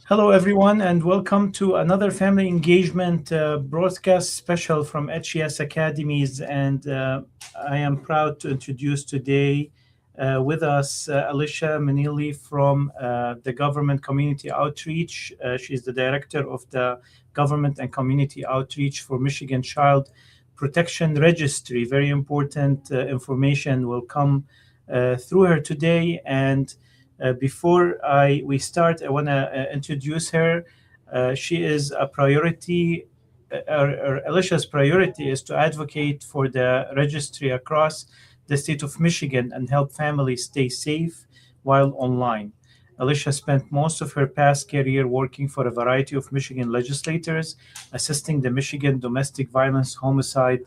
Hello, everyone, and welcome to another family engagement broadcast special from HES Academies. And I am proud to introduce today with us Alisha Meneely from the Government Community Outreach. She's the director of the Government and Community Outreach for Michigan Child Protection Registry. Very important information will come through her today. And before we start, I want to introduce her. She is a priority, or Alicia's priority is to advocate for the registry across the state of Michigan and help families stay safe while online. Alicia spent most of her past career working for a variety of Michigan legislators, assisting the Michigan Domestic Violence Homicide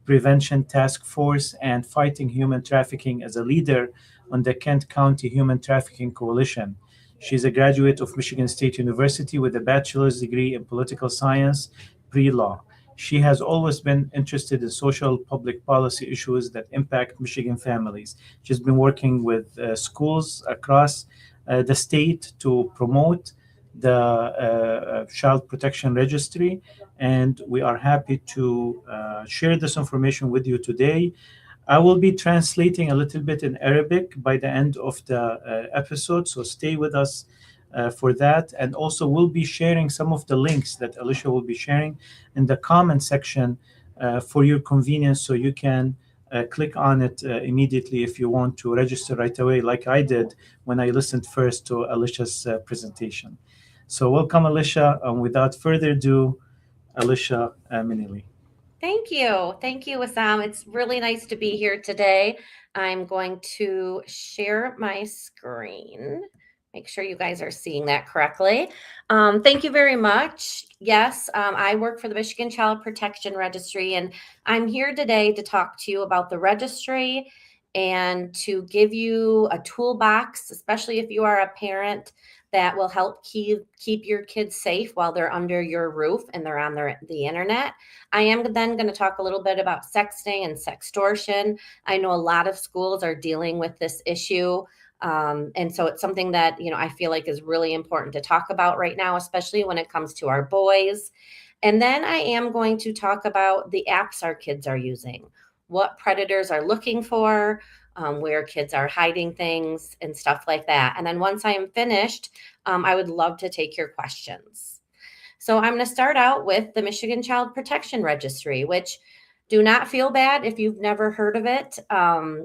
Prevention Task Force and fighting human trafficking as a leader on the Kent County Human Trafficking Coalition. She's a graduate of Michigan State University with a bachelor's degree in political science, pre law. She has always been interested in social public policy issues that impact Michigan families. She's been working with schools across the state to promote the Child Protection Registry, and we are happy to share this information with you today. I will be translating a little bit in Arabic by the end of the episode, so stay with us for that. And also, we'll be sharing some of the links that Alicia will be sharing in the comment section for your convenience, so you can click on it immediately if you want to register right away, like I did when I listened first to Alicia's presentation. So, welcome, Alicia. Without further ado, Alicia Meneely. Thank you. Thank you, Wissam. It's really nice to be here today. I'm going to share my screen. Make sure you guys are seeing that correctly. Thank you very much. Yes, I work for the Michigan Child Protection Registry, and I'm here today to talk to you about the registry and to give you a toolbox, especially if you are a parent that will help keep your kids safe while they're under your roof and they're on the internet. I am then going to talk a little bit about sexting and sextortion. I know a lot of schools are dealing with this issue. And so it's something that, I feel like is really important to talk about right now, especially when it comes to our boys. And then I am going to talk about the apps our kids are using, what predators are looking for, where kids are hiding things and stuff like that. And then once I am finished, I would love to take your questions. So I'm going to start out with the Michigan Child Protection Registry, which do not feel bad if you've never heard of it.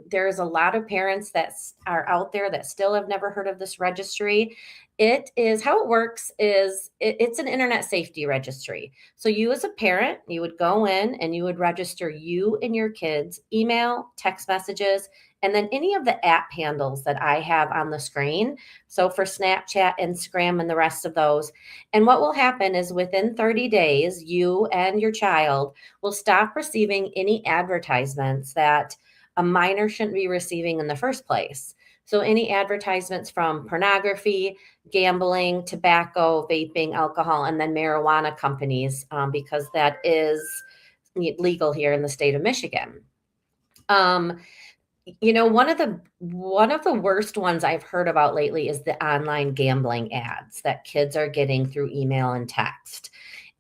There's a lot of parents that are out there that still have never heard of this registry. It is how it works is it's an internet safety registry. So you as a parent, you would go in and you would register you and your kids' email, text messages, and then any of the app handles that I have on the screen. So for Snapchat, Instagram, and the rest of those. And what will happen is within 30 days, you and your child will stop receiving any advertisements that a minor shouldn't be receiving in the first place. So any advertisements from pornography, gambling, tobacco, vaping, alcohol, and then marijuana companies, because that is legal here in the state of Michigan. One of the worst ones I've heard about lately is the online gambling ads that kids are getting through email and text.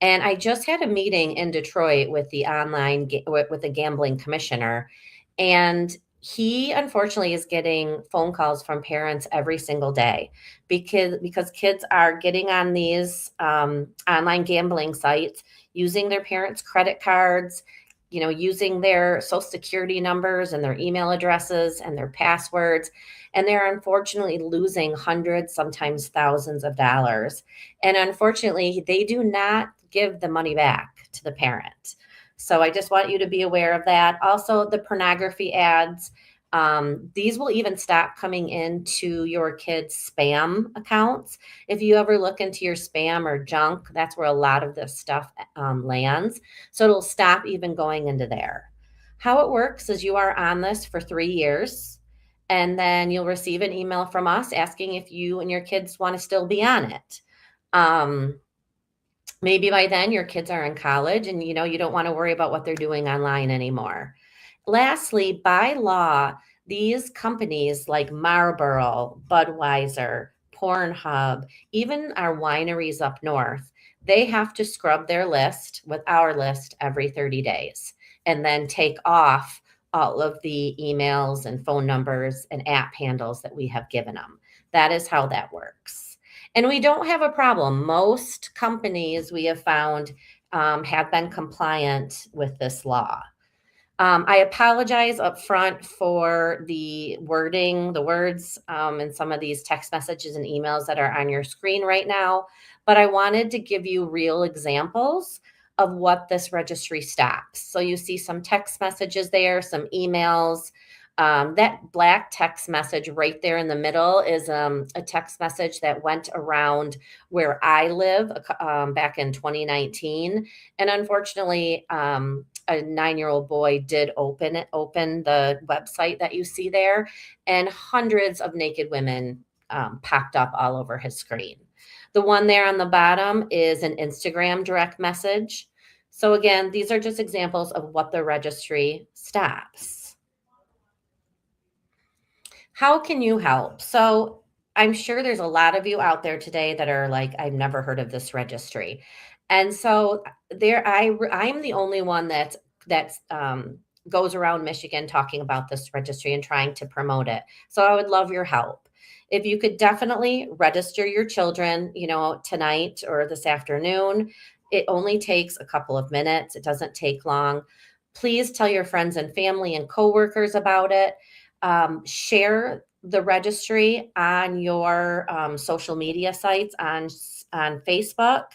And I just had a meeting in Detroit with the with the gambling commissioner, and he unfortunately is getting phone calls from parents every single day because kids are getting on these online gambling sites using their parents' credit cards, using their social security numbers and their email addresses and their passwords. And they're unfortunately losing hundreds, sometimes thousands of dollars. And unfortunately, they do not give the money back to the parent. So I just want you to be aware of that. Also, the pornography ads, these will even stop coming into your kids' spam accounts. If you ever look into your spam or junk, that's where a lot of this stuff lands. So it'll stop even going into there. How it works is you are on this for 3 years, and then you'll receive an email from us asking if you and your kids want to still be on it. Maybe by then your kids are in college and you don't want to worry about what they're doing online anymore. Lastly, by law, these companies like Marlboro, Budweiser, Pornhub, even our wineries up north, they have to scrub their list with our list every 30 days and then take off all of the emails and phone numbers and app handles that we have given them. That is how that works. And we don't have a problem. Most companies we have found have been compliant with this law. I apologize up front for the wording, the words, and some of these text messages and emails that are on your screen right now, but I wanted to give you real examples of what this registry stops. So you see some text messages there, some emails. That black text message right there in the middle is a text message that went around where I live back in 2019. And unfortunately, a 9-year-old boy did open the website that you see there, and hundreds of naked women popped up all over his screen. The one there on the bottom is an Instagram direct message. So again, these are just examples of what the registry stops. How can you help? So I'm sure there's a lot of you out there today that are like, I've never heard of this registry. And so I'm the only one that goes around Michigan talking about this registry and trying to promote it. So I would love your help. If you could definitely register your children, tonight or this afternoon. It only takes a couple of minutes. It doesn't take long. Please tell your friends and family and coworkers about it. Share the registry on your social media sites on Facebook.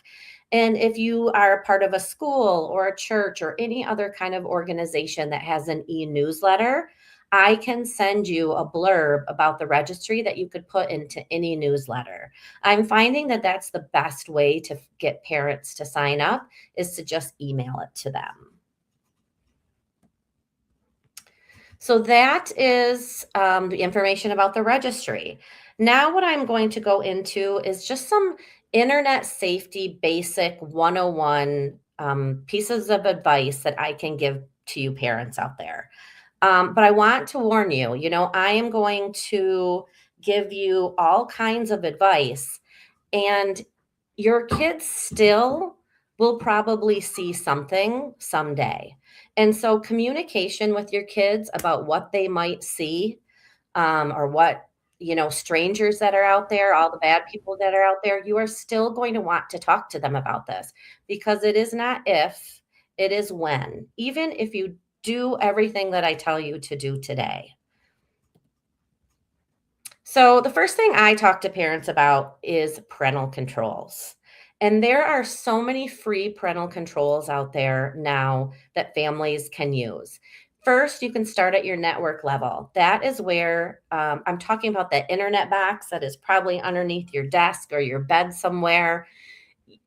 And if you are a part of a school or a church or any other kind of organization that has an e-newsletter, I can send you a blurb about the registry that you could put into any newsletter. I'm finding that that's the best way to get parents to sign up, is to just email it to them. So that is the information about the registry. Now what I'm going to go into is just some internet safety basic 101 pieces of advice that I can give to you parents out there. But I want to warn you, I am going to give you all kinds of advice, and your kids still will probably see something someday. And so communication with your kids about what they might see, or what, strangers that are out there, all the bad people that are out there, you are still going to want to talk to them about this, because it is not if, it is when, even if you do everything that I tell you to do today. So the first thing I talk to parents about is parental controls. And there are so many free parental controls out there now that families can use. First, you can start at your network level. That is where I'm talking about the internet box that is probably underneath your desk or your bed somewhere.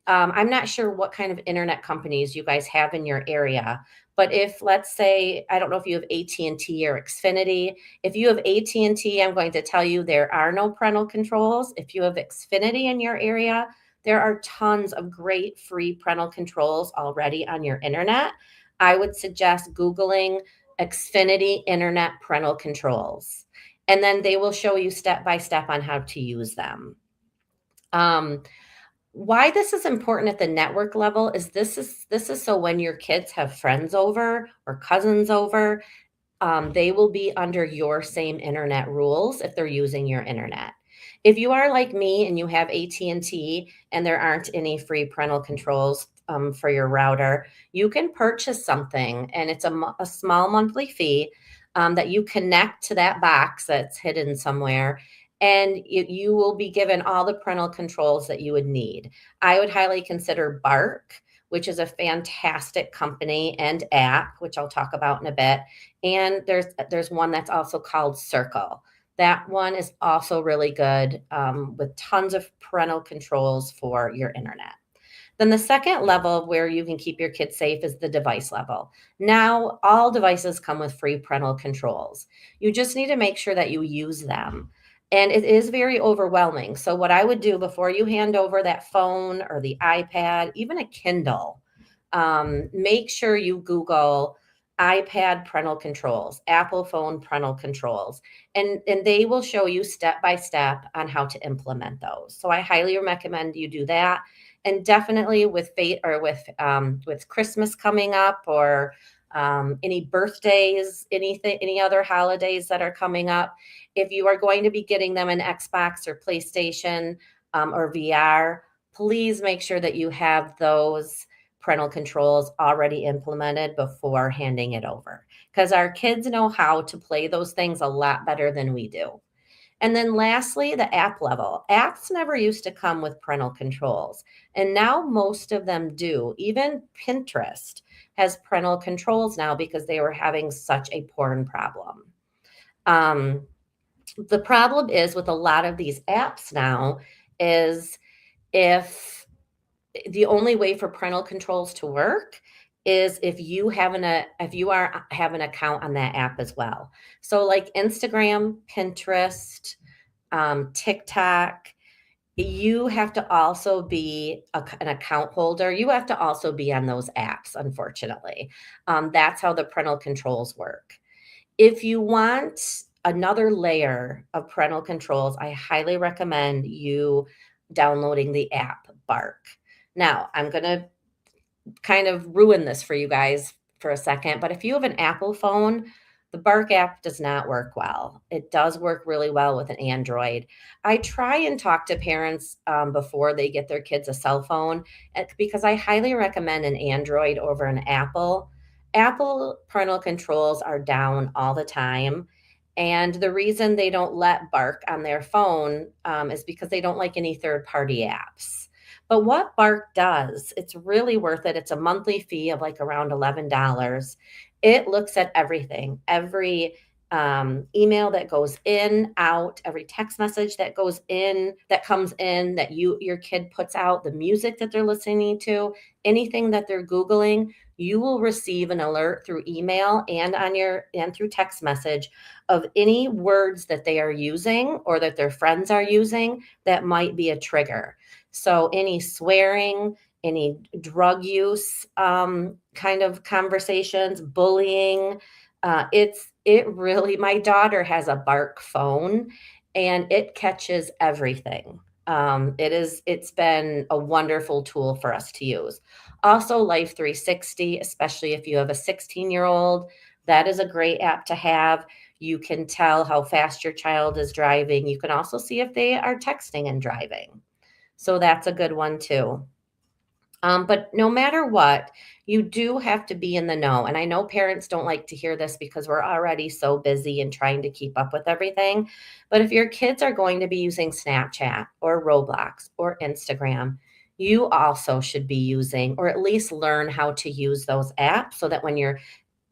I'm not sure what kind of internet companies you guys have in your area, but if, let's say, I don't know if you have AT&T or Xfinity. If you have AT&T, I'm going to tell you there are no parental controls. If you have Xfinity in your area, there are tons of great free parental controls already on your internet. I would suggest Googling Xfinity internet parental controls, and then they will show you step by step on how to use them. Why this is important at the network level is this is so when your kids have friends over or cousins over, they will be under your same internet rules if they're using your internet. If you are like me and you have AT&T and there aren't any free parental controls for your router, you can purchase something, and it's a small monthly fee that you connect to that box that's hidden somewhere, and you will be given all the parental controls that you would need. I would highly consider Bark, which is a fantastic company and app, which I'll talk about in a bit. And there's one that's also called Circle. That one is also really good, with tons of parental controls for your internet. Then the second level where you can keep your kids safe is the device level. Now, all devices come with free parental controls. You just need to make sure that you use them. And it is very overwhelming. So what I would do before you hand over that phone or the iPad, even a Kindle, make sure you Google iPad parental controls, Apple phone parental controls, and they will show you step by step on how to implement those. So I highly recommend you do that. And definitely with fate or with Christmas coming up, or any birthdays, anything, any other holidays that are coming up, if you are going to be getting them an Xbox or PlayStation or VR, please make sure that you have those parental controls already implemented before handing it over, because our kids know how to play those things a lot better than we do. And then lastly, the app level. Apps never used to come with parental controls, and now most of them do. Even Pinterest has parental controls now because they were having such a porn problem. Um, the problem is with a lot of these apps now is, if the only way for parental controls to work is if you have an account on that app as well. So like Instagram, Pinterest, TikTok, you have to also be an account holder. You have to also be on those apps, unfortunately. That's how the parental controls work. If you want another layer of parental controls, I highly recommend you downloading the app Bark. Now, I'm going to kind of ruin this for you guys for a second, but if you have an Apple phone, the Bark app does not work well. It does work really well with an Android. I try and talk to parents before they get their kids a cell phone, because I highly recommend an Android over an Apple. Apple parental controls are down all the time. And the reason they don't let Bark on their phone is because they don't like any third party apps. But what Bark does, it's really worth it. It's a monthly fee of like around $11. It looks at everything, every email that goes in, out, every text message that goes in, that comes in, that your kid puts out, the music that they're listening to, anything that they're Googling. You will receive an alert through email and through text message of any words that they are using or that their friends are using that might be a trigger. So any swearing, any drug use kind of conversations, bullying. It really, my daughter has a Bark phone and it catches everything. It's been a wonderful tool for us to use. Also, Life 360, especially if you have a 16-year-old, that is a great app to have. You can tell how fast your child is driving. You can also see if they are texting and driving. So that's a good one too. But no matter what, you do have to be in the know. And I know parents don't like to hear this because we're already so busy and trying to keep up with everything. But if your kids are going to be using Snapchat or Roblox or Instagram, you also should be using, or at least learn how to use those apps, so that when you're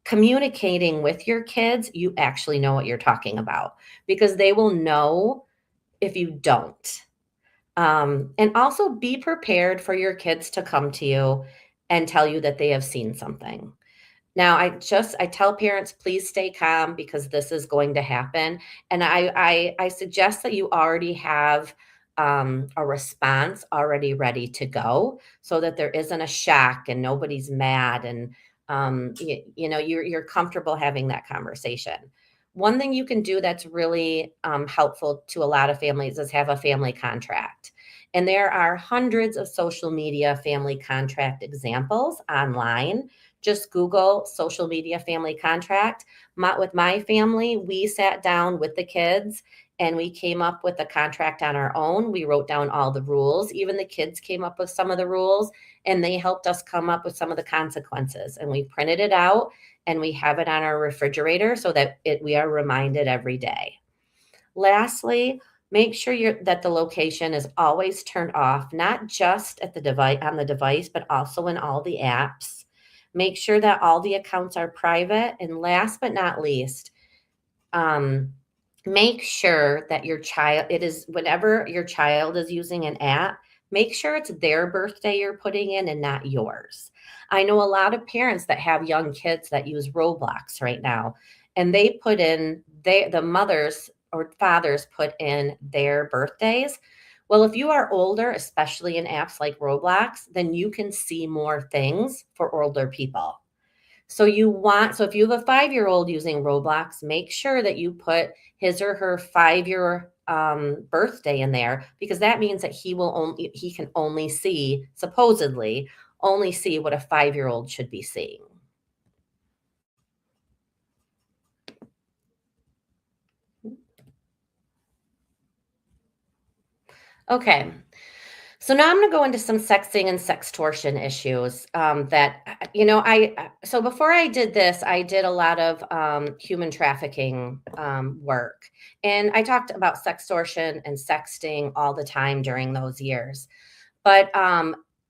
communicating with your kids, you actually know what you're talking about, because they will know if you don't. And also be prepared for your kids to come to you and tell you that they have seen something. Now, I tell parents, please stay calm because this is going to happen. And I suggest that you already have a response already ready to go, so that there isn't a shock and nobody's mad, and you're comfortable having that conversation. One thing you can do that's really helpful to a lot of families is have a family contract. And there are hundreds of social media family contract examples online. Just Google social media family contract. With my family, we sat down with the kids and we came up with a contract on our own. We wrote down all the rules. Even the kids came up with some of the rules, and they helped us come up with some of the consequences. And we printed it out and we have it on our refrigerator so that we are reminded every day. Lastly, make sure that the location is always turned off, not just at the device on the device, but also in all the apps. Make sure that all the accounts are private. And last but not least, um, make sure that whenever your child is using an app, make sure it's their birthday you're putting in and not yours. I know a lot of parents that have young kids that use Roblox right now, and they put in the mothers or fathers put in their birthdays. Well, if you are older, especially in apps like Roblox, then you can see more things for older people. So if you have a 5-year-old using Roblox, make sure that you put his or her 5-year birthday in there, because that means that he can only see, supposedly, only see what a 5-year-old should be seeing. Okay. So now I'm going to go into some sexting and sextortion issues so before I did this, I did a lot of human trafficking work. And I talked about sextortion and sexting all the time during those years. But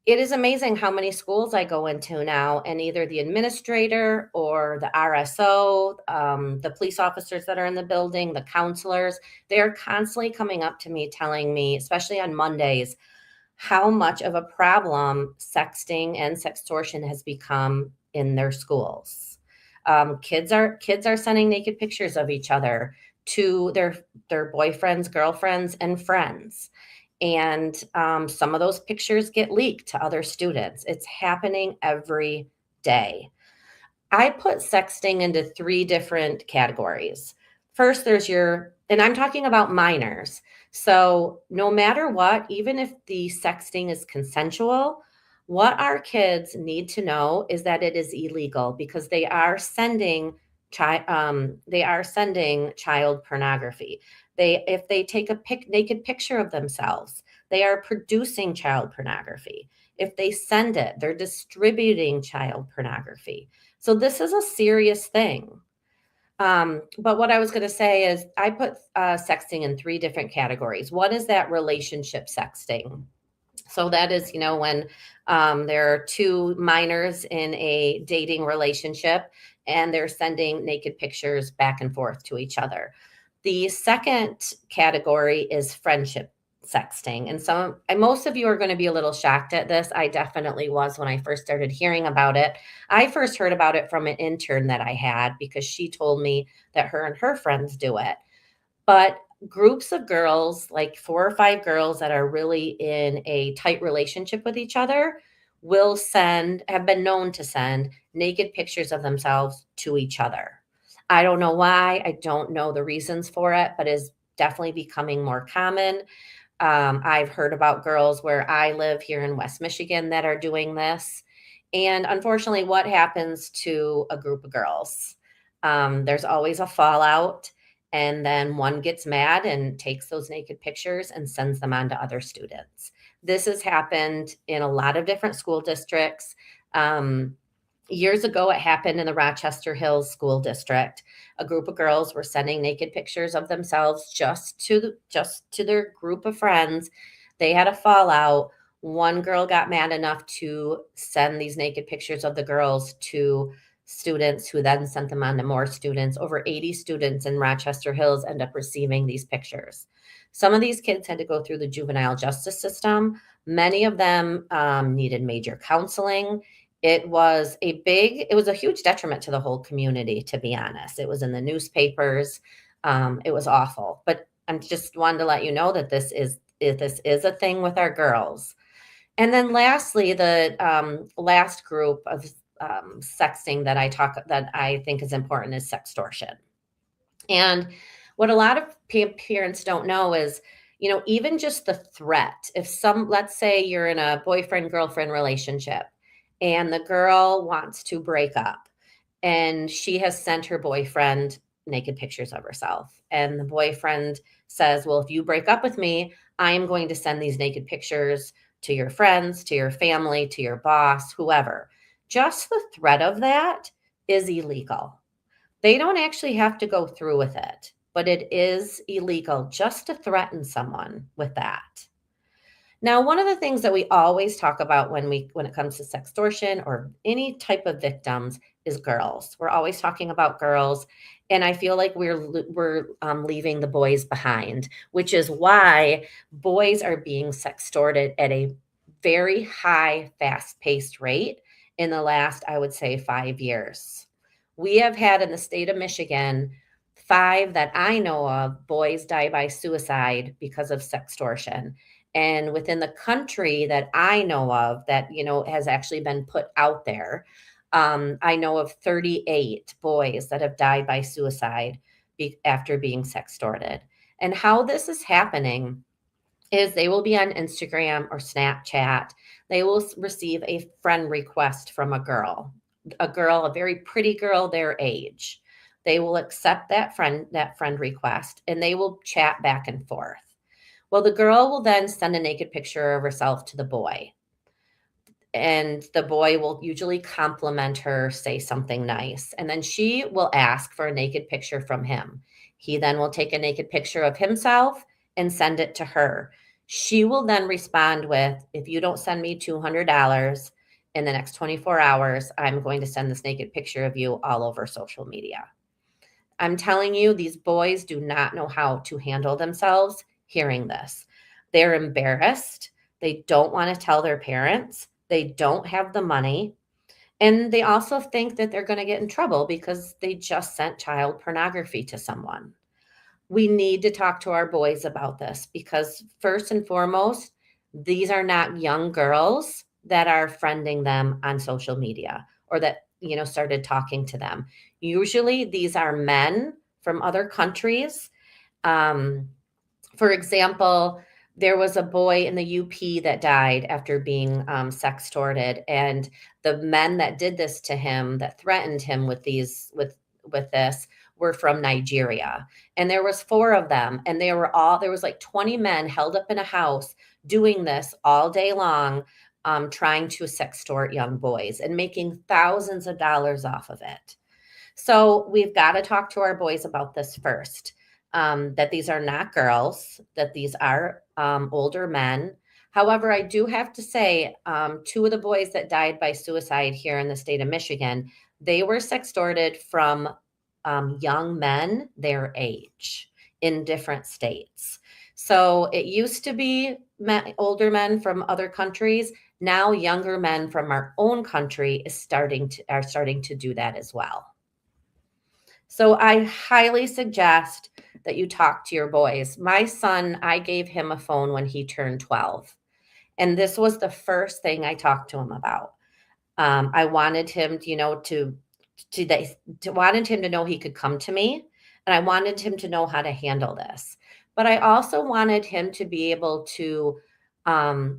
it is amazing how many schools I go into now, and either the administrator or the RSO, the police officers that are in the building, the counselors, they are constantly coming up to me telling me, especially on Mondays, how much of a problem sexting and sextortion has become in their schools. Kids are sending naked pictures of each other to their boyfriends, girlfriends, and friends. And some of those pictures get leaked to other students. It's happening every day. I put sexting into 3 different categories. First, and I'm talking about minors. So, no matter what, even if the sexting is consensual, what our kids need to know is that it is illegal, because they are sending child pornography. If they take a naked picture of themselves, they are producing child pornography. If they send it, they're distributing child pornography. So this is a serious thing. But what I was going to say is I put sexting in 3 different categories. One is that relationship sexting. So that is, when there are 2 minors in a dating relationship and they're sending naked pictures back and forth to each other. The second category is friendship sexting. And most of you are going to be a little shocked at this. I definitely was when I first started hearing about it. I first heard about it from an intern that I had, because she told me that her and her friends do it. But groups of girls, like 4 or 5 girls that are really in a tight relationship with each other, have been known to send naked pictures of themselves to each other. I don't know why. I don't know the reasons for it, but is definitely becoming more common. I've heard about girls where I live here in West Michigan that are doing this. And unfortunately, what happens to a group of girls? There's always a fallout. And then one gets mad and takes those naked pictures and sends them on to other students. This has happened in a lot of different school districts. Years ago, it happened in the Rochester Hills School District. A group of girls were sending naked pictures of themselves just to their group of friends. They had a fallout. One girl got mad enough to send these naked pictures of the girls to students, who then sent them on to more students. Over 80 students in Rochester Hills end up receiving these pictures. Some of these kids had to go through the juvenile justice system. Many of them needed major counseling. It was a huge detriment to the whole community, to be honest. It was in the newspapers. It was awful. But I just wanted to let you know that this is a thing with our girls. And then lastly, the last group of sexting that I think is important is sextortion. And what a lot of parents don't know is, even just the threat. Let's say you're in a boyfriend-girlfriend relationship and the girl wants to break up, and she has sent her boyfriend naked pictures of herself. And the boyfriend says, well, if you break up with me, I am going to send these naked pictures to your friends, to your family, to your boss, whoever. Just the threat of that is illegal. They don't actually have to go through with it, but it is illegal just to threaten someone with that. Now, one of the things that we always talk about when it comes to sextortion or any type of victims is girls. We're always talking about girls, and I feel like we're leaving the boys behind, which is why boys are being sextorted at a very high, fast-paced rate in the last, I would say, 5 years. We have had in the state of Michigan 5 that I know of boys die by suicide because of sextortion. And within the country that I know of that, has actually been put out there, I know of 38 boys that have died by suicide after being sextorted. And how this is happening is they will be on Instagram or Snapchat. They will receive a friend request from a girl, a very pretty girl their age. They will accept that friend request and they will chat back and forth. Well, the girl will then send a naked picture of herself to the boy. And the boy will usually compliment her, say something nice. And then she will ask for a naked picture from him. He then will take a naked picture of himself and send it to her. She will then respond with, if you don't send me $200 in the next 24 hours, I'm going to send this naked picture of you all over social media. I'm telling you, these boys do not know how to handle themselves hearing this. They're embarrassed. They don't want to tell their parents. They don't have the money. And they also think that they're going to get in trouble because they just sent child pornography to someone. We need to talk to our boys about this because, first and foremost, these are not young girls that are friending them on social media or that, started talking to them. Usually, these are men from other countries. Um, for example, there was a boy in the UP that died after being sextorted, and the men that did this to him, that threatened him with this, were from Nigeria. And there was 4 of them, and there was like 20 men held up in a house doing this all day long, trying to sextort young boys and making thousands of dollars off of it. So we've got to talk to our boys about this first, that these are not girls, that these are older men. However, I do have to say, 2 of the boys that died by suicide here in the state of Michigan, they were sextorted from young men their age in different states. So it used to be older men from other countries. Now younger men from our own country are starting to do that as well. So I highly suggest that you talk to your boys. My son, I gave him a phone when he turned 12. And this was the first thing I talked to him about. I wanted him, wanted him to know he could come to me, and I wanted him to know how to handle this. But I also wanted him to be able to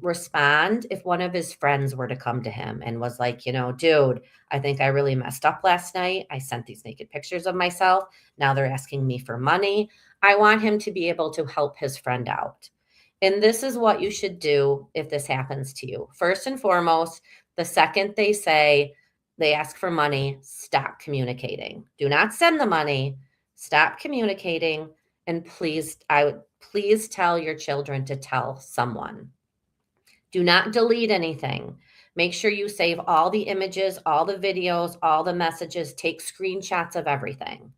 respond if one of his friends were to come to him and was like, dude, I think I really messed up last night. I sent these naked pictures of myself. Now they're asking me for money. I want him to be able to help his friend out. And this is what you should do if this happens to you. First and foremost, the second they ask for money, stop communicating. Do not send the money. Stop communicating. And please tell your children to tell someone. Do not delete anything. Make sure you save all the images, all the videos, all the messages, take screenshots of everything.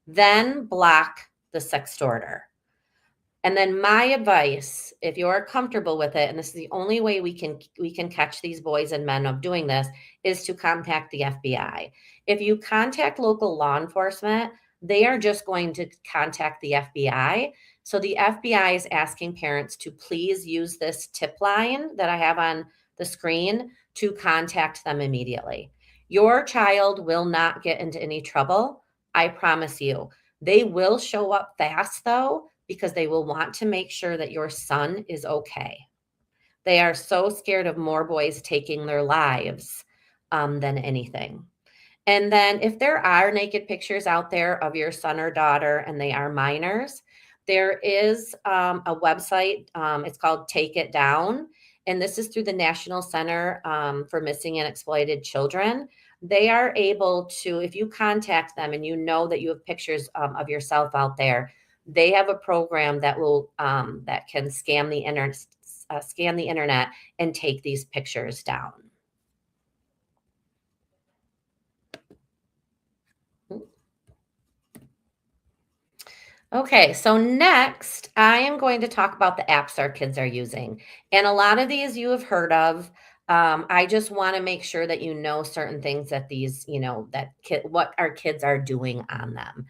Then block the sextorter. And then my advice, if you're comfortable with it, and this is the only way we can catch these boys and men of doing this, is to contact the FBI. If you contact local law enforcement, they are just going to contact the FBI. So the FBI is asking parents to please use this tip line that I have on the screen to contact them immediately. Your child will not get into any trouble. I promise you. They will show up fast though, because they will want to make sure that your son is okay. They are so scared of more boys taking their lives than anything. And then if there are naked pictures out there of your son or daughter and they are minors, there is a website. It's called Take It Down. And this is through the National Center for Missing and Exploited Children. They are able to, if you contact them and you know that you have pictures of yourself out there, they have a program that will that can scan the internet and take these pictures down. Okay, so next I am going to talk about the apps our kids are using. And a lot of these you have heard of. I just want to make sure that you know certain things that what our kids are doing on them.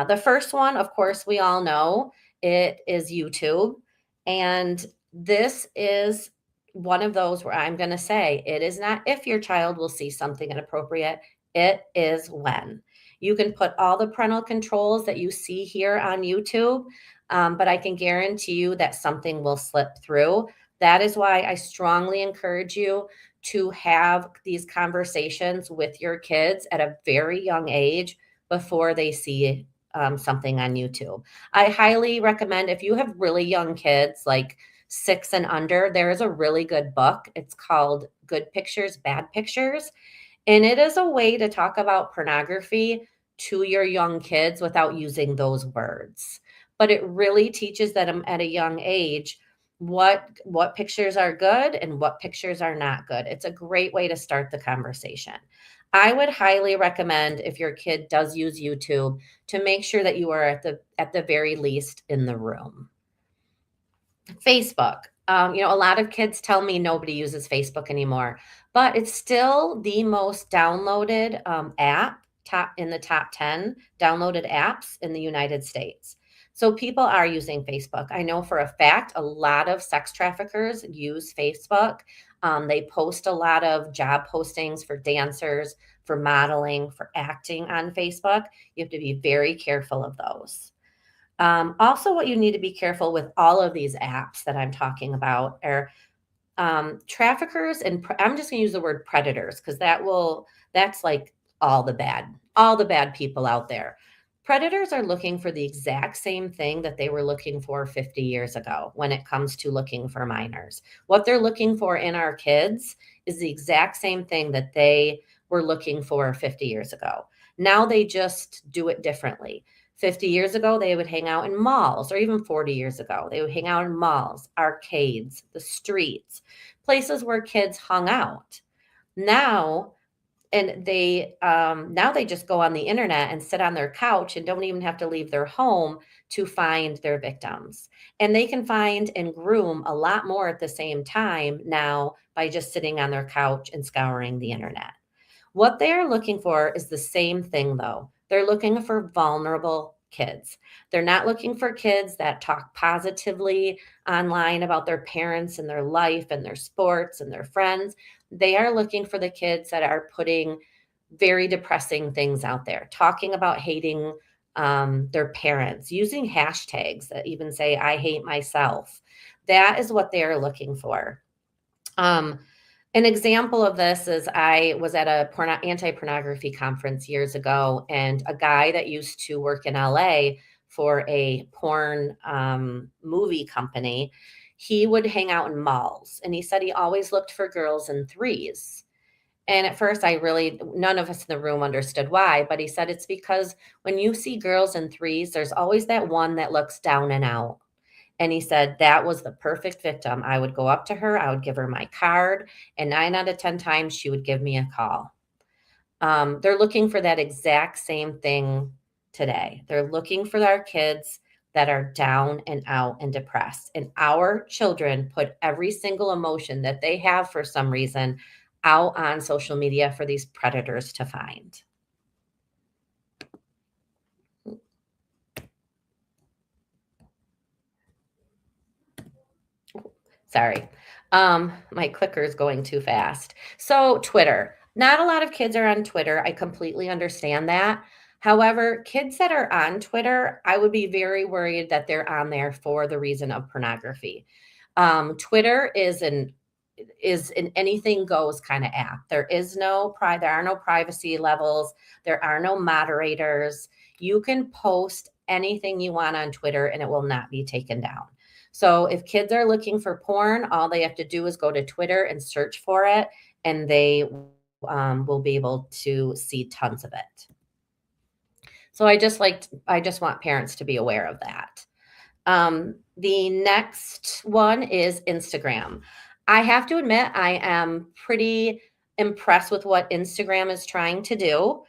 The first one, of course, we all know it is YouTube. And this is one of those where I'm going to say it is not if your child will see something inappropriate, it is when. You can put all the parental controls that you see here on YouTube, but I can guarantee you that something will slip through. That is why I strongly encourage you to have these conversations with your kids at a very young age before they see something on YouTube. I highly recommend if you have really young kids, like 6 and under, there is a really good book. It's called Good Pictures, Bad Pictures. And it is a way to talk about pornography to your young kids without using those words. But it really teaches them at a young age what pictures are good and what pictures are not good. It's a great way to start the conversation. I would highly recommend if your kid does use YouTube to make sure that you are at the very least in the room. Facebook. A lot of kids tell me nobody uses Facebook anymore, but it's still the most downloaded app, top in the top 10 downloaded apps in the United States. So people are using Facebook. I know for a fact a lot of sex traffickers use Facebook. They post a lot of job postings for dancers, for modeling, for acting on Facebook. You have to be very careful of those. Also, what you need to be careful with all of these apps that I'm talking about are traffickers, and I'm just going to use the word predators because that's like all the bad people out there. Predators are looking for the exact same thing that they were looking for 50 years ago when it comes to looking for minors. What they're looking for in our kids is the exact same thing that they were looking for 50 years ago. Now they just do it differently. 50 years ago, they would hang out in malls, or even 40 years ago, they would hang out in malls, arcades, the streets, places where kids hung out. Now, now they just go on the internet and sit on their couch and don't even have to leave their home to find their victims. And they can find and groom a lot more at the same time now by just sitting on their couch and scouring the internet. What they're looking for is the same thing, though. They're looking for vulnerable kids. They're not looking for kids that talk positively online about their parents and their life and their sports and their friends. They are looking for the kids that are putting very depressing things out there, talking about hating their parents, using hashtags that even say, I hate myself. That is what they are looking for. An example of this is I was at a anti-pornography conference years ago, and a guy that used to work in LA for a porn movie company, he would hang out in malls, and he said he always looked for girls in threes. And at first, none of us in the room understood why, but he said it's because when you see girls in threes, there's always that one that looks down and out. And he said that was the perfect victim. I would go up to her, I would give her my card, and 9 out of 10 times she would give me a call. They're looking for that exact same thing today. They're looking for our kids that are down and out and depressed. And our children put every single emotion that they have for some reason out on social media for these predators to find. Sorry. My clicker is going too fast. So Twitter, not a lot of kids are on Twitter. I completely understand that. However, kids that are on Twitter, I would be very worried that they're on there for the reason of pornography. Twitter is an anything goes kind of app. There are no privacy levels. There are no moderators. You can post anything you want on Twitter and it will not be taken down. So if kids are looking for porn, all they have to do is go to Twitter and search for it, and they will be able to see tons of it. So I just want parents to be aware of that. The next one is Instagram. I have to admit, I am pretty impressed with what Instagram is trying to do.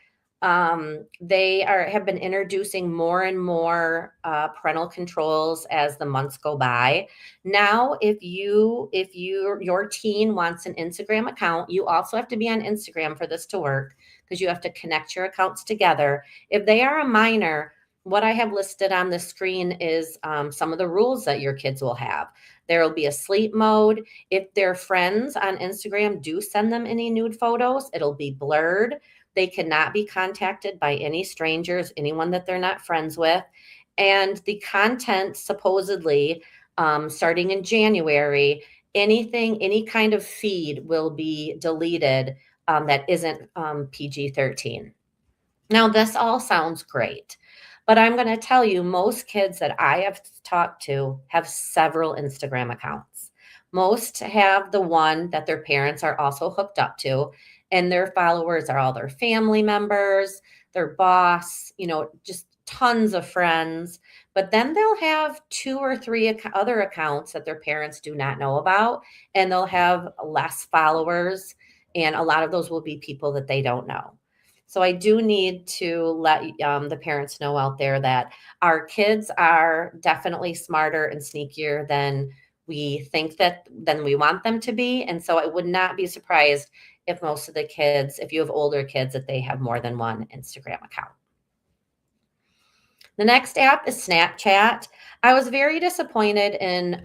They have been introducing more and more parental controls as the months go by. Now, if your teen wants an Instagram account, you also have to be on Instagram for this to work because you have to connect your accounts together. If they are a minor, what I have listed on the screen is some of the rules that your kids will have. There will be a sleep mode. If their friends on Instagram do send them any nude photos, it'll be blurred. They cannot be contacted by any strangers, anyone that they're not friends with. And the content supposedly, starting in January, any kind of feed will be deleted that isn't PG-13. Now, this all sounds great, but I'm going to tell you, most kids that I have talked to have several Instagram accounts. Most have the one that their parents are also hooked up to, and their followers are all their family members, their boss, just tons of friends. But then they'll have two or three other accounts that their parents do not know about, and they'll have less followers. And a lot of those will be people that they don't know. So I do need to let the parents know out there that our kids are definitely smarter and sneakier than than we want them to be. And so I would not be surprised if most of the kids, if you have older kids, that they have more than one Instagram account. The next app is Snapchat. I was very disappointed in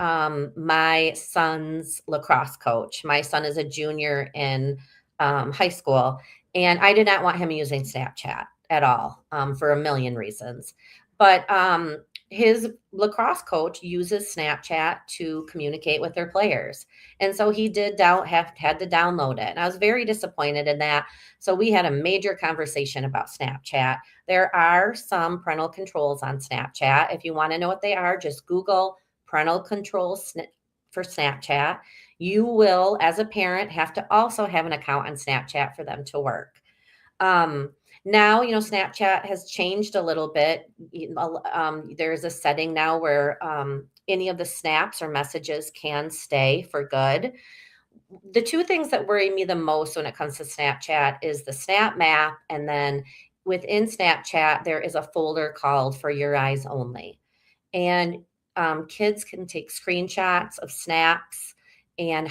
my son's lacrosse coach. My son is a junior in high school, and I did not want him using Snapchat at all for a million reasons. But his lacrosse coach uses Snapchat to communicate with their players. And so he had to download it. And I was very disappointed in that. So we had a major conversation about Snapchat. There are some parental controls on Snapchat. If you want to know what they are, just Google parental controls for Snapchat. You will, as a parent, have to also have an account on Snapchat for them to work. Now, Snapchat has changed a little bit. There's a setting now where any of the snaps or messages can stay for good. The two things that worry me the most when it comes to Snapchat is the Snap Map, and then within Snapchat, there is a folder called For Your Eyes Only. And kids can take screenshots of snaps and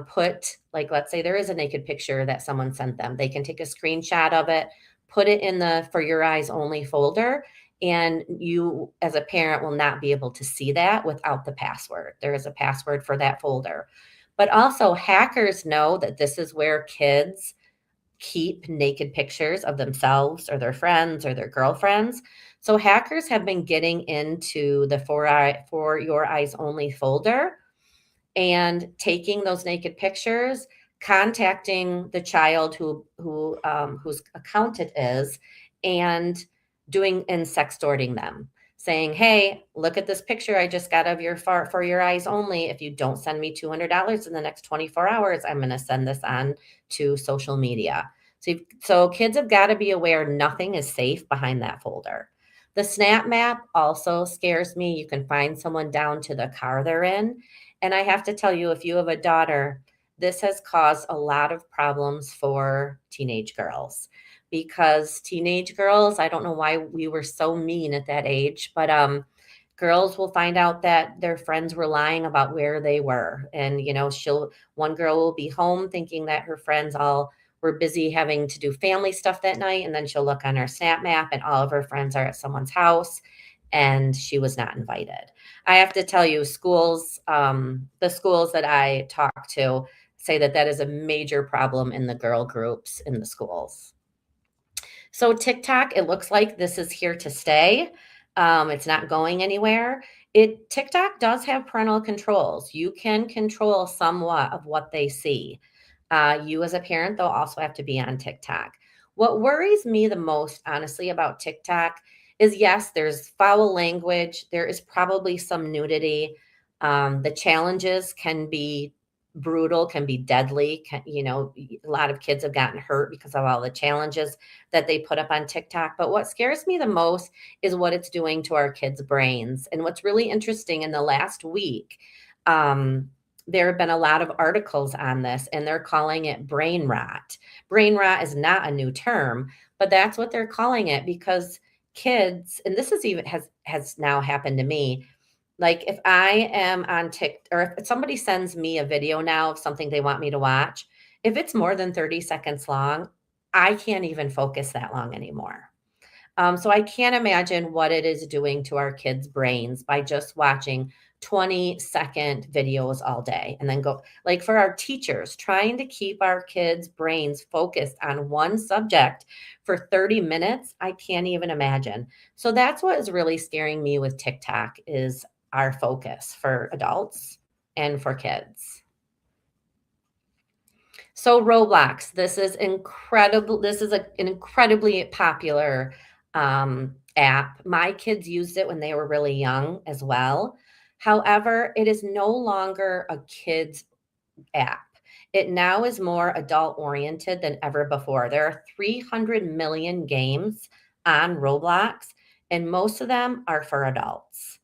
put, like, let's say there is a naked picture that someone sent them. They can take a screenshot of it, put it in the For Your Eyes Only folder, and you, as a parent, will not be able to see that without the password. There is a password for that folder. But also, hackers know that this is where kids keep naked pictures of themselves or their friends or their girlfriends. So hackers have been getting into the For Your Eyes Only folder and taking those naked pictures, contacting the child whose account it is, and sextorting them, saying, "Hey, look at this picture I just got of your For Your Eyes Only. If you don't send me $200 in the next 24 hours, I'm going to send this on to social media." So kids have got to be aware nothing is safe behind that folder. The Snap Map also scares me. You can find someone down to the car they're in. And I have to tell you, if you have a daughter, this has caused a lot of problems for teenage girls, because teenage girls, I don't know why we were so mean at that age, but girls will find out that their friends were lying about where they were. And, one girl will be home thinking that her friends all were busy having to do family stuff that night. And then she'll look on her Snap Map and all of her friends are at someone's house, and she was not invited. I have to tell you, the schools that I talk to say that is a major problem in the girl groups in the schools. So TikTok, it looks like this is here to stay. It's not going anywhere. TikTok does have parental controls. You can control somewhat of what they see. You as a parent, though, also have to be on TikTok. What worries me the most, honestly, about TikTok is, yes, there's foul language. There is probably some nudity. The challenges can be brutal, can be deadly. A lot of kids have gotten hurt because of all the challenges that they put up on TikTok. But what scares me the most is what it's doing to our kids' brains. And what's really interesting, in the last week, there have been a lot of articles on this, and they're calling it brain rot. Brain rot is not a new term, but that's what they're calling it, because kids, and this is even has now happened to me. Like, if I am on TikTok, or if somebody sends me a video now of something they want me to watch, if it's more than 30 seconds long, I can't even focus that long anymore. So I can't imagine what it is doing to our kids' brains by just watching 20-second videos all day and then go. Like for our teachers, trying to keep our kids' brains focused on one subject for 30 minutes, I can't even imagine. So that's what is really scaring me with TikTok is our focus for adults and for kids. So Roblox, this is incredible. This is an incredibly popular app. My kids used it when they were really young as well. However, it is no longer a kids app. It now is more adult oriented than ever before. There are 300 million games on Roblox, and most of them are for adults.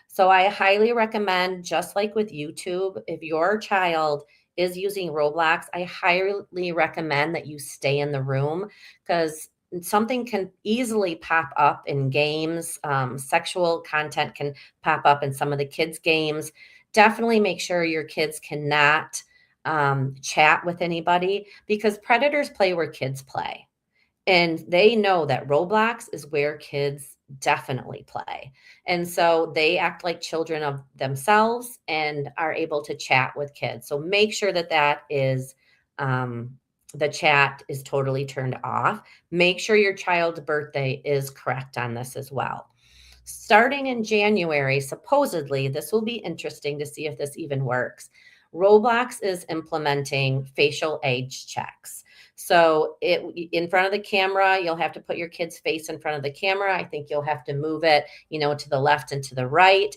So I highly recommend, just like with YouTube, if your child is using Roblox, I highly recommend that you stay in the room because something can easily pop up in games. Sexual content can pop up in some of the kids' games. Definitely make sure your kids cannot chat with anybody because predators play where kids play. And they know that Roblox is where kids definitely play. And so they act like children of themselves and are able to chat with kids. So make sure that that is the chat is totally turned off. Make sure your child's birthday is correct on this as well. Starting in January, supposedly, this will be interesting to see if this even works. Roblox is implementing facial age checks. So in front of the camera, you'll have to put your kid's face in front of the camera. I think you'll have to move it, to the left and to the right.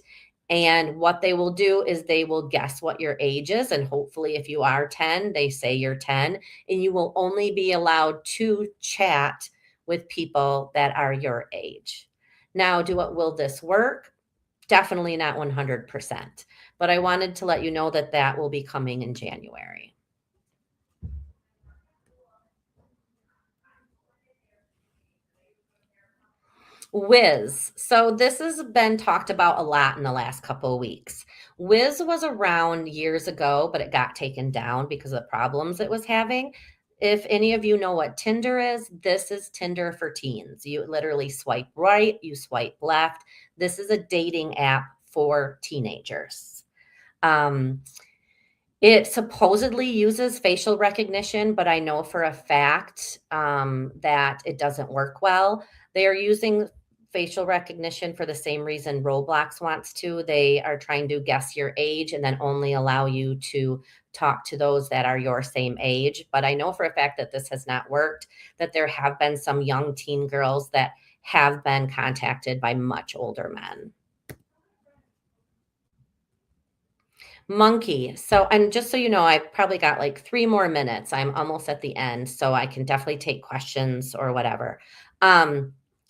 And what they will do is they will guess what your age is. And hopefully, if you are 10, they say you're 10. And you will only be allowed to chat with people that are your age. Now, will this work? Definitely not 100%. But I wanted to let you know that that will be coming in January. Wiz. So this has been talked about a lot in the last couple of weeks. Wiz was around years ago, but it got taken down because of the problems it was having. If any of you know what Tinder is, this is Tinder for teens. You literally swipe right, you swipe left. This is a dating app for teenagers. Um, it supposedly uses facial recognition, but I know for a fact that it doesn't work well. They are using facial recognition for the same reason Roblox wants to. They are trying to guess your age and then only allow you to talk to those that are your same age. But I know for a fact that this has not worked, that there have been some young teen girls that have been contacted by much older men. Monkey. So, and just so you know, I've probably got like 3 more minutes. I'm almost at the end, so I can definitely take questions or whatever.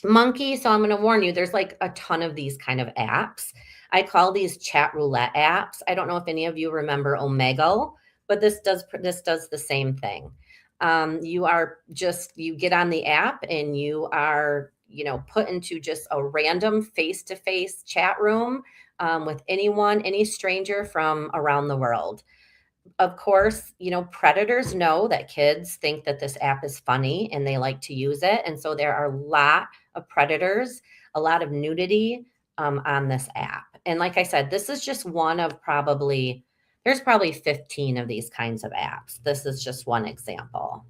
Monkey. So I'm going to warn you, there's like a ton of these kind of apps. I call these chat roulette apps. I don't know if any of you remember Omegle, but this does the same thing. You get on the app and you are, put into just a random face-to-face chat room with anyone, any stranger from around the world. Of course, predators know that kids think that this app is funny and they like to use it. And so there are a lot of predators, a lot of nudity on this app. And like I said, this is just one of there's probably 15 of these kinds of apps. This is just one example.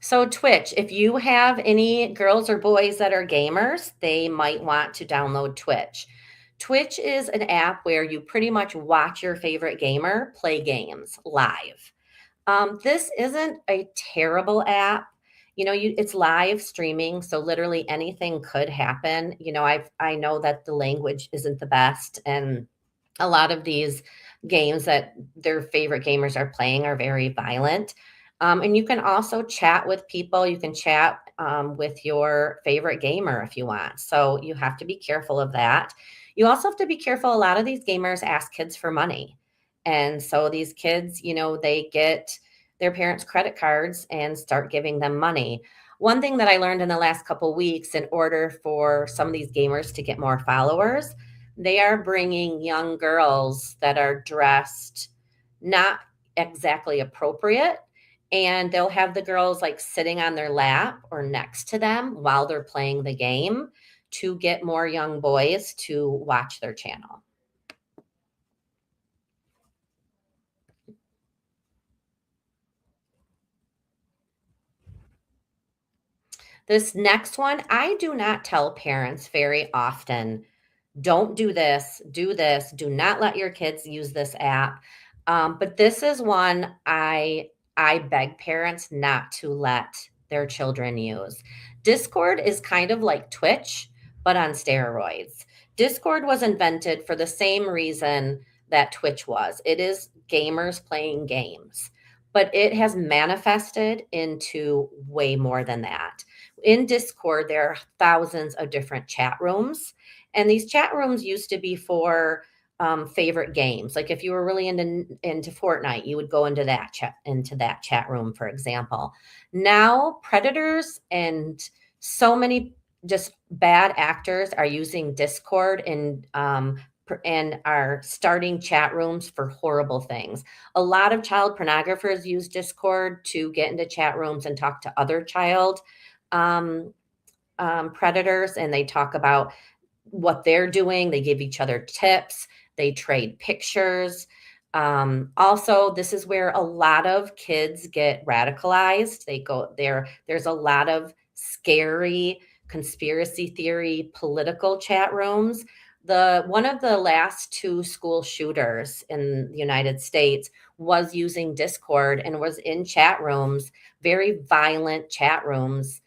So Twitch, if you have any girls or boys that are gamers, they might want to download Twitch. Twitch is an app where you pretty much watch your favorite gamer play games live. This isn't a terrible app. It's live streaming, so literally anything could happen. I know that the language isn't the best, and a lot of these games that their favorite gamers are playing are very violent. And you can also chat with people. You can chat with your favorite gamer if you want. So you have to be careful of that. You also have to be careful. A lot of these gamers ask kids for money. And so these kids, they get their parents' credit cards and start giving them money. One thing that I learned in the last couple of weeks, in order for some of these gamers to get more followers, they are bringing young girls that are dressed not exactly appropriate. And they'll have the girls like sitting on their lap or next to them while they're playing the game to get more young boys to watch their channel. This next one, I do not tell parents very often, don't do this, do not let your kids use this app. But this is one I beg parents not to let their children use. Discord is kind of like Twitch, but on steroids. Discord was invented for the same reason that Twitch was. It is gamers playing games, but it has manifested into way more than that. In Discord, there are thousands of different chat rooms, and these chat rooms used to be for favorite games. Like if you were really into Fortnite, you would go into that chat room, for example. Now, predators and so many just bad actors are using Discord and are starting chat rooms for horrible things. A lot of child pornographers use Discord to get into chat rooms and talk to other child predators, and they talk about what they're doing. They give each other tips. They trade pictures. Also, this is where a lot of kids get radicalized. They go there. There's a lot of scary conspiracy theory political chat rooms. One of the last two school shooters in the United States was using Discord and was in chat rooms, very violent chat rooms,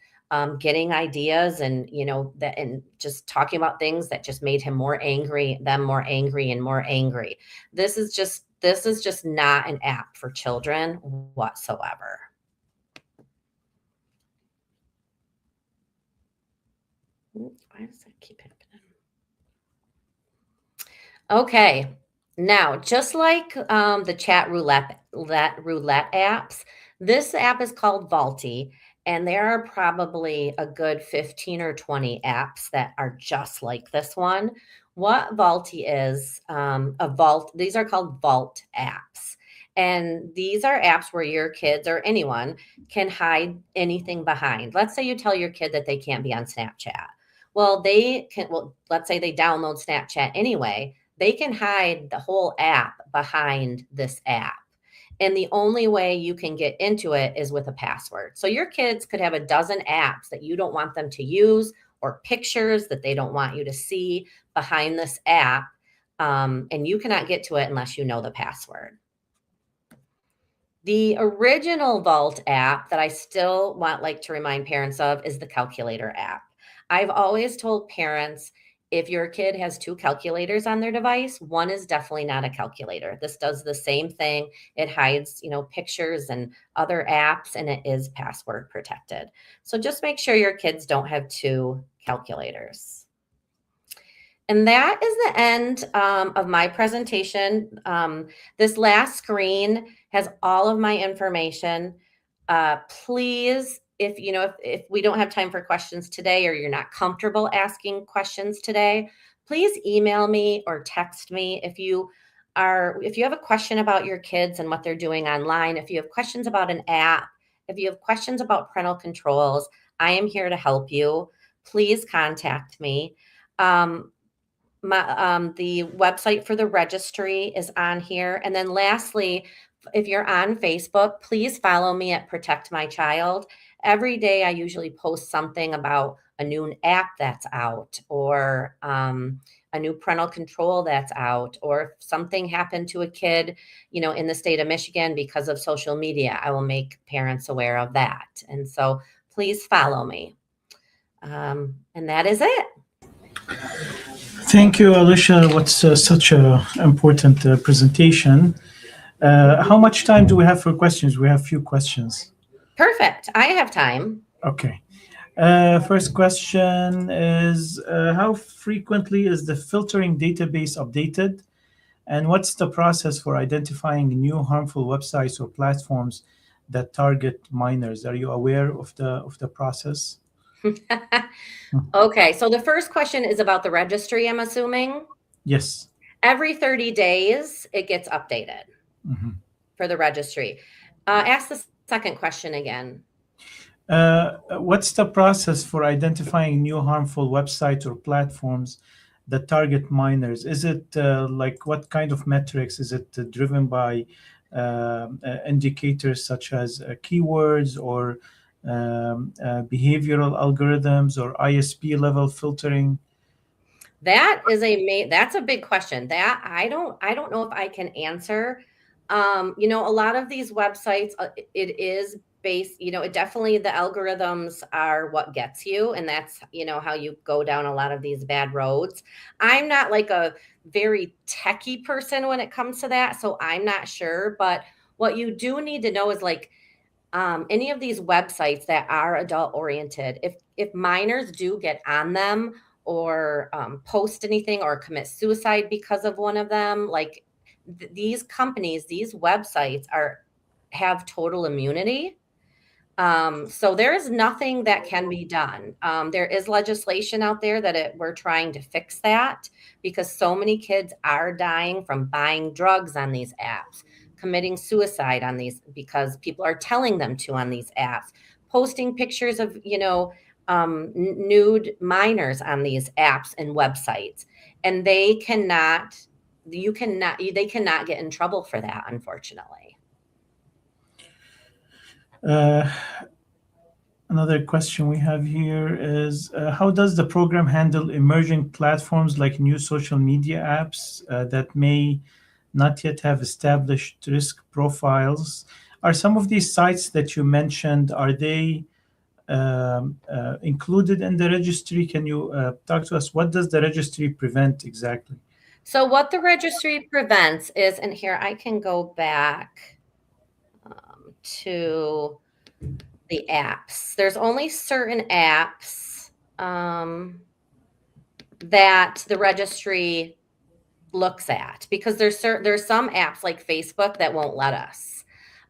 getting ideas and and just talking about things that just made him more angry, them more angry and more angry. This is just not an app for children whatsoever. Why does that keep happening? Okay, now just like the chat roulette apps, this app is called Vaulty, and there are probably a good 15 or 20 apps that are just like this one. What Vaulty is, these are called Vault apps. And these are apps where your kids or anyone can hide anything behind. Let's say you tell your kid that they can't be on Snapchat. Well, let's say they download Snapchat anyway. They can hide the whole app behind this app. And the only way you can get into it is with a password. So your kids could have a dozen apps that you don't want them to use, or pictures that they don't want you to see behind this app. And you cannot get to it unless you know the password. The original Vault app that I still like to remind parents of is the calculator app. I've always told parents, if your kid has two calculators on their device, one is definitely not a calculator. This does the same thing. It hides, pictures and other apps, and it is password protected. So just make sure your kids don't have two calculators. And that is the end of my presentation. This last screen has all of my information. Please, if we don't have time for questions today, or you're not comfortable asking questions today, please email me or text me. If you have a question about your kids and what they're doing online, if you have questions about an app, if you have questions about parental controls, I am here to help you. Please contact me. The website for the registry is on here. And then lastly, if you're on Facebook, please follow me at Protect My Child. Every day I usually post something about a new app that's out, or a new parental control that's out, or if something happened to a kid, in the state of Michigan because of social media, I will make parents aware of that. And so please follow me. And that is it. Thank you, Alisha. What's such an important presentation. How much time do we have for questions? We have a few questions. Perfect. I have time. Okay. First question is, how frequently is the filtering database updated? And what's the process for identifying new harmful websites or platforms that target minors? Are you aware of the process? Okay, so the first question is about the registry, I'm assuming. Yes. Every 30 days, it gets updated for the registry. Ask the second question again. What's the process for identifying new harmful websites or platforms that target minors? Is it like what kind of metrics? Is it driven by indicators such as keywords or behavioral algorithms or ISP level filtering? That's a big question. That I don't know if I can answer. A lot of these websites, it is based, it definitely the algorithms are what gets you, and that's, how you go down a lot of these bad roads. I'm not like a very techie person when it comes to that, so I'm not sure, but what you do need to know is like any of these websites that are adult oriented, if minors do get on them or post anything or commit suicide because of one of them, like these companies, these websites are have total immunity. So there is nothing that can be done. There is legislation out there that we're trying to fix that because so many kids are dying from buying drugs on these apps, committing suicide on these because people are telling them to on these apps, posting pictures of, nude minors on these apps and websites. And they cannot get in trouble for that, unfortunately. Uh, Another question we have here is how does the program handle emerging platforms like new social media apps that may not yet have established risk profiles? Are some of these sites that you mentioned, are they included in the registry? Can you talk to us? What does the registry prevent exactly? So what the registry prevents is, and here I can go back to the apps. There's only certain apps that the registry looks at because there's some apps like Facebook that won't let us.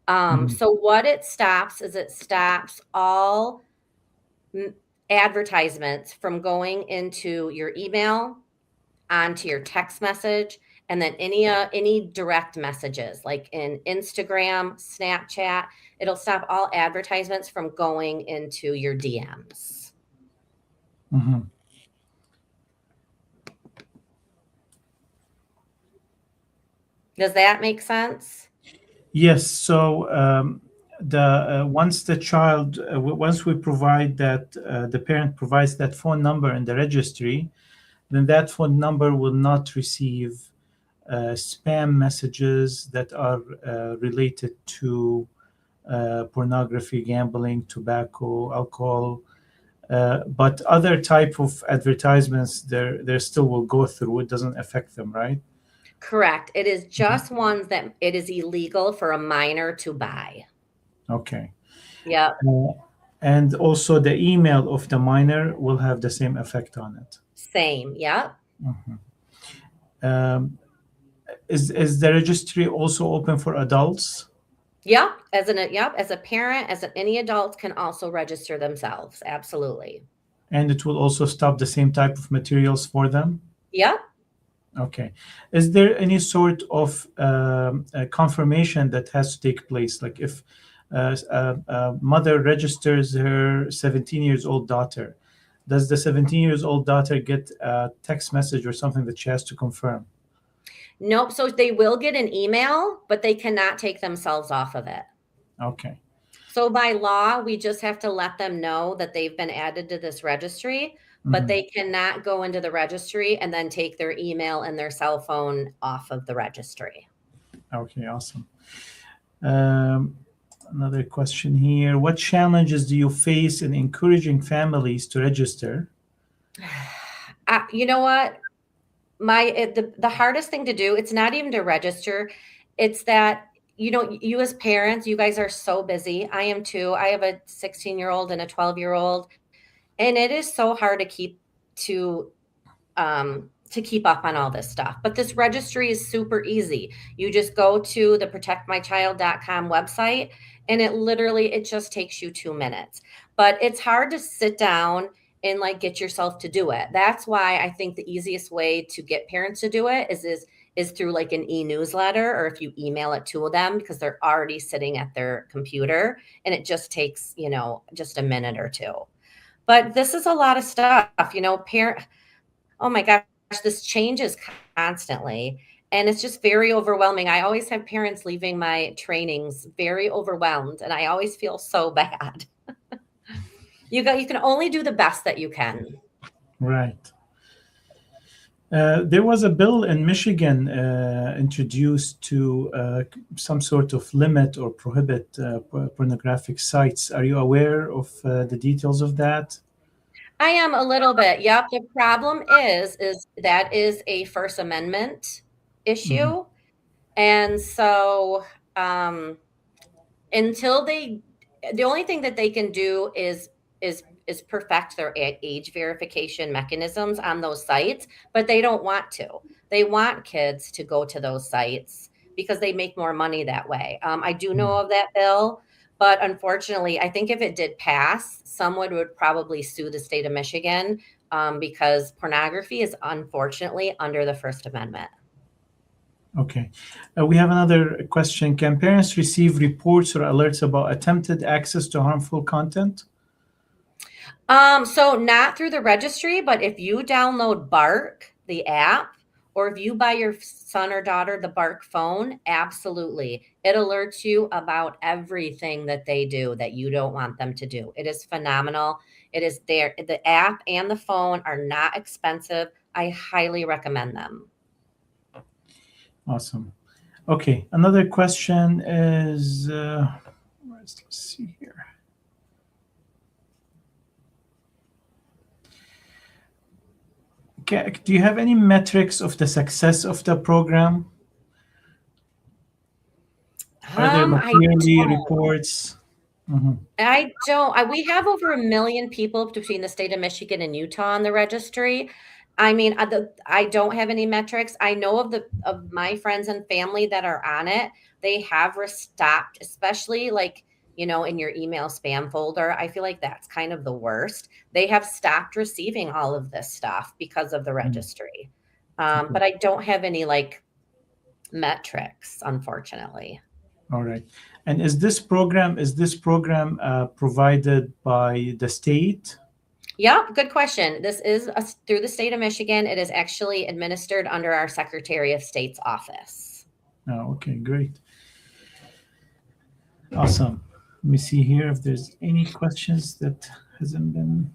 Mhm. So what it stops is it stops all m- advertisements from going into your email, onto your text message, and then any direct messages like in Instagram, Snapchat. It'll stop all advertisements from going into your DMs. Mhm. Does that make sense? Yes. So the once the child, once we provide that, the parent provides that phone number in the registry, then that phone number will not receive spam messages that are related to pornography, gambling, tobacco, alcohol. But other type of advertisements, there still will go through. It doesn't affect them, right? Correct. It is Mhm. just ones that it is illegal for a minor to buy. Okay. Yep. Uh, and also the email of the minor will have the same effect on it. Same. Yep. Mhm. Um, is the registry also open for adults? Yep. As a parent, any adult can also register themselves. Absolutely. And it will also stop the same type of materials for them? Yep. Okay. Is there any sort of confirmation that has to take place? Like if a mother registers her 17 years old daughter, does the 17 years old daughter get a text message or something that she has to confirm? Nope. So they will get an email, but they cannot take themselves off of it. Okay. So by law, we just have to let them know that they've been added to this registry, but Mhm. they cannot go into the registry and then take their email and their cell phone off of the registry. Okay, awesome. Um, Another question here. What challenges do you face in encouraging families to register? You know what? The hardest thing to do, it's not even to register. It's that, you as parents, you guys are so busy. I am too. I have a 16-year-old and a 12-year-old, and it is so hard to to keep up on all this stuff. But this registry is super easy. You just go to the protectmychild.com website, and it just takes you 2 minutes. But it's hard to sit down and like get yourself to do it. That's why I think the easiest way to get parents to do it is is through like an e-newsletter, or if you email it to them, because they're already sitting at their computer, and it just takes, just a minute or two. But this is a lot of stuff, oh my gosh, this changes constantly. And it's just very overwhelming. I always have parents leaving my trainings very overwhelmed, and I always feel so bad. You can only do the best that you can. Right. There was a bill in Michigan introduced to some sort of limit or prohibit pornographic sites. Are you aware of the details of that? I am a little bit. Yep. The problem is that is a First Amendment issue. Mhm. And so until the only thing that they can do is perfect their age verification mechanisms on those sites, but they don't want to. They want kids to go to those sites because they make more money that way. I do know of that bill, but unfortunately, I think if it did pass, someone would probably sue the state of Michigan because pornography is unfortunately under the First Amendment. Okay. We have another question. Can parents receive reports or alerts about attempted access to harmful content? So not through the registry, but if you download Bark, the app, or if you buy your son or daughter the Bark phone, absolutely. It alerts you about everything that they do that you don't want them to do. It is phenomenal. It is there. The app and the phone are not expensive. I highly recommend them. Awesome. Okay. Another question is, let's see here. Do you have any metrics of the success of the program? Are there yearly reports? I don't. We have over 1 million people between the state of Michigan and Utah on the registry. I mean, I don't have any metrics. I know of my friends and family that are on it. They have stopped, especially like, in your email spam folder. I feel like that's kind of the worst. They have stopped receiving all of this stuff because of the registry. But I don't have any like metrics, unfortunately. All right. And is this program provided by the state? Yeah, good question. This is through the state of Michigan. It is actually administered under our Secretary of State's office. Oh, okay, great. Awesome. Let me see here if there's any questions that hasn't been.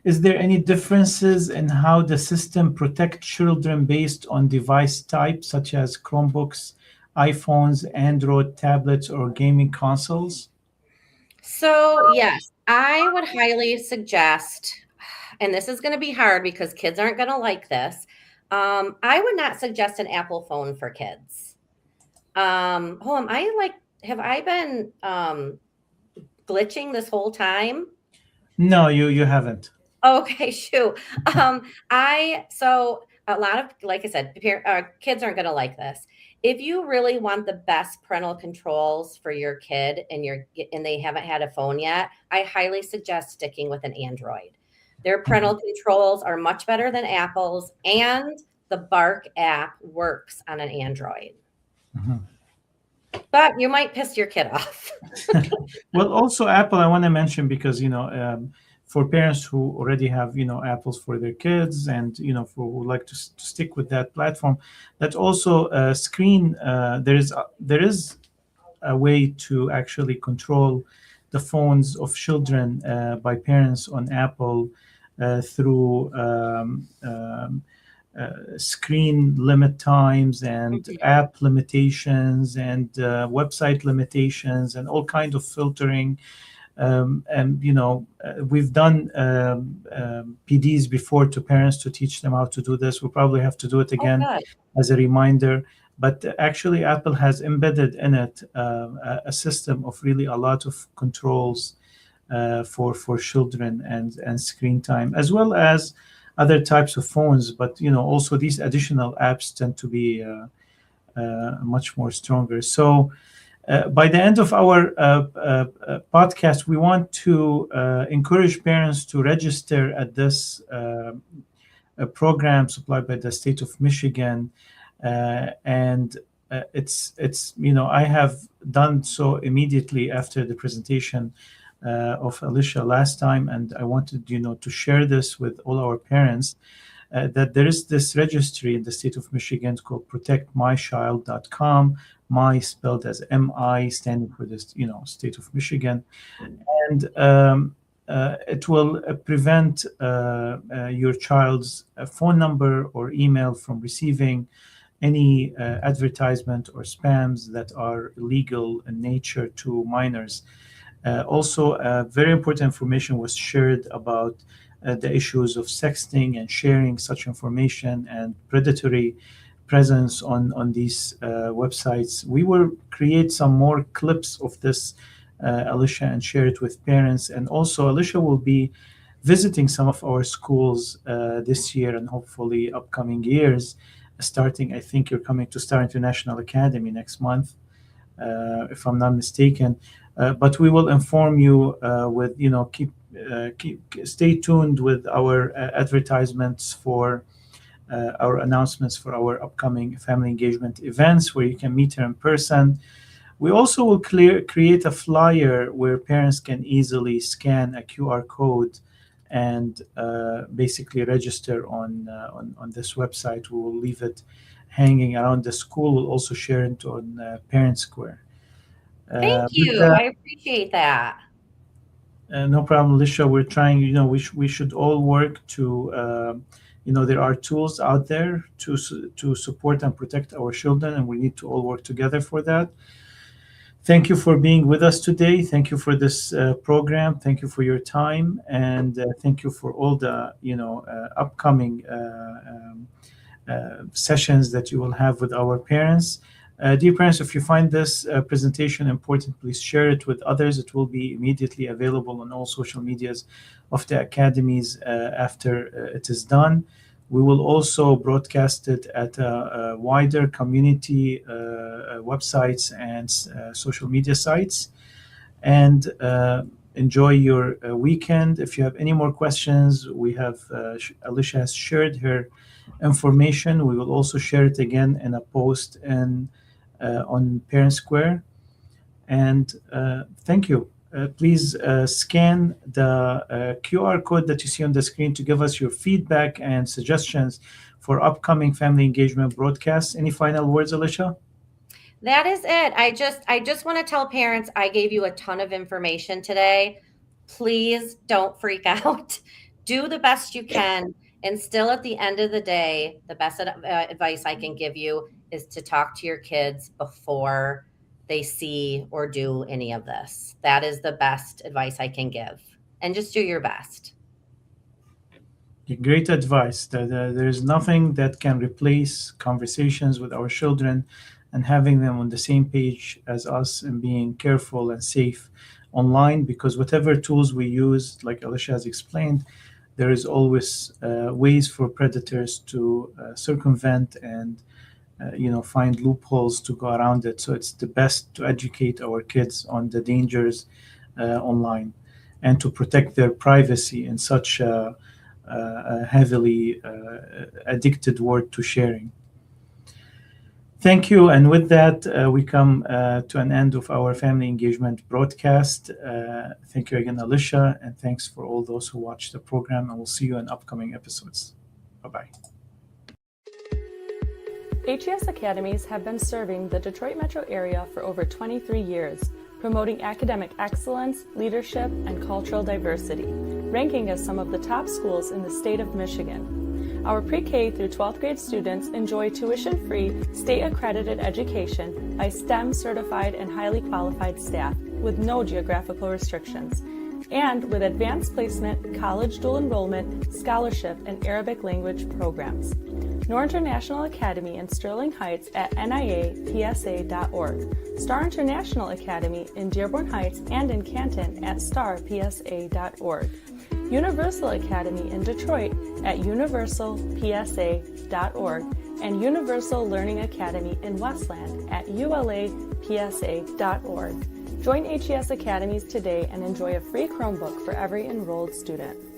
Is there any differences in how the system protects children based on device type, such as Chromebooks, iPhones, Android tablets, or gaming consoles? So, yes, I would highly suggest, and this is going to be hard because kids aren't going to like this. I would not suggest an Apple phone for kids. Have I been glitching this whole time? No, you haven't. Okay, shoot. So a lot of, like I said, kids aren't going to like this. If you really want the best parental controls for your kid and they haven't had a phone yet, I highly suggest sticking with an Android. Their parental controls are much better than Apple's, and the Bark app works on an Android. But you might piss your kid off. Well, also Apple, I want to mention because, for parents who already have, Apples for their kids and, who would like to stick with that platform, that's also a screen. There is a way to actually control the phones of children by parents on Apple through screen limit times and app limitations and website limitations and all kinds of filtering. And we've done PDs before to parents to teach them how to do this. We'll probably have to do it again as a reminder. But actually, Apple has embedded in it a system of really a lot of controls for children and screen time, as well as other types of phones. But also these additional apps tend to be much more stronger. So By the end of our podcast, we want to encourage parents to register at this program supplied by the state of Michigan, and it's I have done so immediately after the presentation of Alisha last time, and I wanted to share this with all our parents. That there is this registry in the state of Michigan called protectmychild.com, my spelled as MI, standing for this, state of Michigan. And it will prevent your child's phone number or email from receiving any advertisement or spams that are illegal in nature to minors. Also, very important information was shared about the issues of sexting and sharing such information and predatory presence on these websites. We will create some more clips of this, Alisha, and share it with parents. And also, Alisha will be visiting some of our schools this year and hopefully upcoming years. Starting, I think you're coming to Star International Academy next month, if I'm not mistaken. But we will inform you with, stay tuned with our advertisements for our announcements for our upcoming family engagement events where you can meet her in person. We also will create a flyer where parents can easily scan a QR code and basically register on this website. We will leave it hanging around the school. We'll also share it on Parent Square. Thank you. I appreciate that. No problem, Alisha. We're trying, we should all work to, there are tools out there to support and protect our children, and we need to all work together for that. Thank you for being with us today. Thank you for this program. Thank you for your time, and thank you for all the, upcoming sessions that you will have with our parents. Dear parents, if you find this presentation important, please share it with others. It will be immediately available on all social medias of the academies after it is done. We will also broadcast it at a wider community websites and social media sites. And enjoy your weekend. If you have any more questions, we have Alisha has shared her information. We will also share it again in a post on Parent Square. And thank you. Please scan the QR code that you see on the screen to give us your feedback and suggestions for upcoming family engagement broadcasts. Any final words, Alisha? That is it. I just want to tell parents I gave you a ton of information today. Please don't freak out. Do the best you can. And still, at the end of the day, the best advice I can give you is to talk to your kids before they see or do any of this. That is the best advice I can give. And just do your best. Great advice. There is nothing that can replace conversations with our children and having them on the same page as us and being careful and safe online, because whatever tools we use, like Alisha has explained, there is always ways for predators to circumvent and find loopholes to go around it. So it's the best to educate our kids on the dangers online and to protect their privacy in such a heavily addicted world to sharing. Thank you. And with that, we come to an end of our family engagement broadcast. Thank you again, Alisha, and thanks for all those who watched the program, and we'll see you in upcoming episodes. Bye-bye. HES Academies have been serving the Detroit metro area for over 23 years, promoting academic excellence, leadership, and cultural diversity, ranking as some of the top schools in the state of Michigan. Our pre-K through 12th grade students enjoy tuition-free, state-accredited education by STEM-certified and highly qualified staff with no geographical restrictions, and with advanced placement, college dual enrollment, scholarship, and Arabic language programs. Noor International Academy in Sterling Heights at niapsa.org, Star International Academy in Dearborn Heights and in Canton at starpsa.org, Universal Academy in Detroit at universalpsa.org, and Universal Learning Academy in Westland at ulapsa.org. Join HES Academies today and enjoy a free Chromebook for every enrolled student.